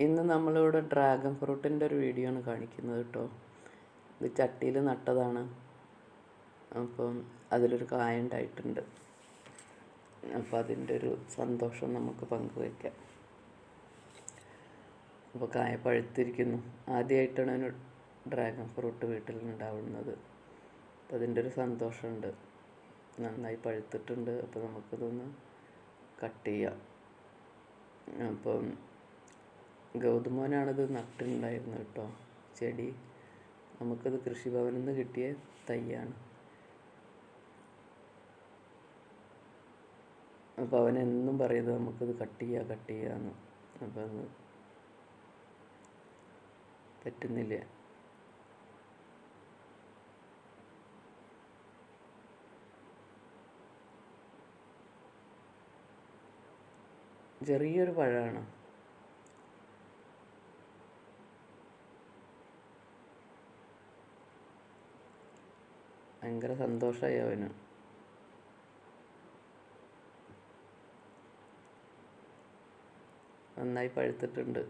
ഇന്ന് നമ്മളിവിടെ ഡ്രാഗൺ ഫ്രൂട്ടിൻ്റെ ഒരു വീഡിയോ ആണ് കാണിക്കുന്നത് കേട്ടോ. ഇത് ചട്ടിയിൽ നട്ടതാണ്. അപ്പം അതിലൊരു കായ ഉണ്ടായിട്ടുണ്ട്. അപ്പം അതിൻ്റെ ഒരു സന്തോഷം നമുക്ക് പങ്കുവയ്ക്കാം. അപ്പോൾ കായ പഴുത്തിരിക്കുന്നു. ആദ്യമായിട്ടാണ് ഒരു ഡ്രാഗൺ ഫ്രൂട്ട് വീട്ടിലുണ്ടാവുന്നത്. അപ്പം അതിൻ്റെ ഒരു സന്തോഷമുണ്ട്. നന്നായി പഴുത്തിട്ടുണ്ട്. അപ്പോൾ നമുക്കിതൊന്ന് കട്ട് ചെയ്യാം. അപ്പം ഗൗതമോനാണിത് നട്ടിട്ടുണ്ടായിരുന്നത് കേട്ടോ. ചെടി നമുക്കത് കൃഷിഭവനിൽ നിന്ന് കിട്ടിയ തൈയാണ്. അപ്പോൾ അവനെന്നും പറയുന്നത് നമുക്കത് കട്ട് ചെയ്യാമെന്ന്. അപ്പം അത് പറ്റുന്നില്ല. ചെറിയൊരു പഴമാണ്. ഭയങ്കര സന്തോഷമായി അവന്. നന്നായി പഴുത്തിട്ടുണ്ട്.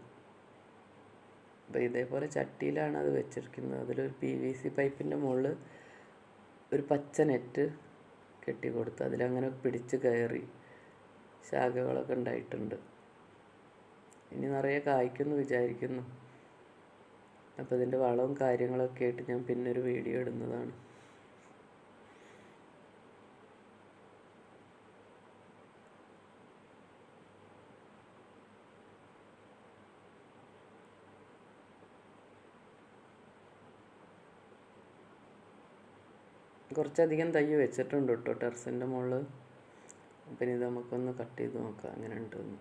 അപ്പോൾ ഇതേപോലെ ചട്ടിയിലാണ് അത് വെച്ചിരിക്കുന്നത്. അതിലൊരു PVC പൈപ്പിൻ്റെ മുകളിൽ ഒരു പച്ച നെറ്റ് കെട്ടി കൊടുത്ത് അതിലങ്ങനെ പിടിച്ച് കയറി ശാഖകളൊക്കെ ഉണ്ടായിട്ടുണ്ട്. ഇനി നിറയെ കായ്ക്കുമെന്ന് വിചാരിക്കുന്നു. അപ്പോൾ ഇതിൻ്റെ വളവും കാര്യങ്ങളൊക്കെ ആയിട്ട് ഞാൻ പിന്നെ ഒരു വീഡിയോ ഇടുന്നതാണ്. കുറച്ചധികം തൈ വെച്ചിട്ടുണ്ട് കേട്ടോ ടെറസിൻ്റെ മുകളിൽ. പിന്നെ ഇത് നമുക്കൊന്ന് കട്ട് ചെയ്ത് നോക്കാം അങ്ങനെ ഉണ്ടെന്ന്.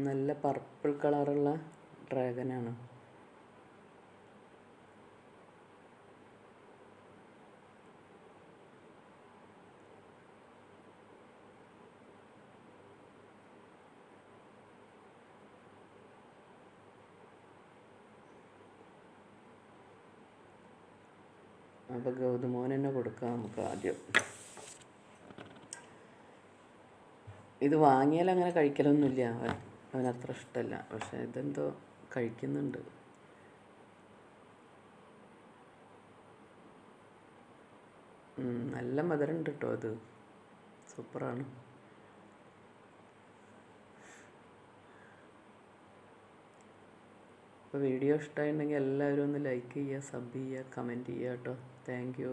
നല്ല പർപ്പിൾ കളറുള്ള ഡ്രാഗനാണ്. അപ്പോൾ ഗൗതമോൻ തന്നെ കൊടുക്കാം നമുക്ക് ആദ്യം. ഇത് വാങ്ങിയാൽ അങ്ങനെ കഴിക്കലൊന്നുമില്ല. അവനത്ര ഇഷ്ടമല്ല. പക്ഷെ ഇതെന്തോ കഴിക്കുന്നുണ്ട്. നല്ല മധുരം ഉണ്ട് കേട്ടോ. അത് സൂപ്പറാണ്. അപ്പോൾ വീഡിയോ ഇഷ്ടമായിട്ടുണ്ടെങ്കിൽ എല്ലാവരും ഒന്ന് ലൈക്ക് ചെയ്യുക, സബ് ചെയ്യുക, കമൻറ്റ് ചെയ്യുക കേട്ടോ. Thank you.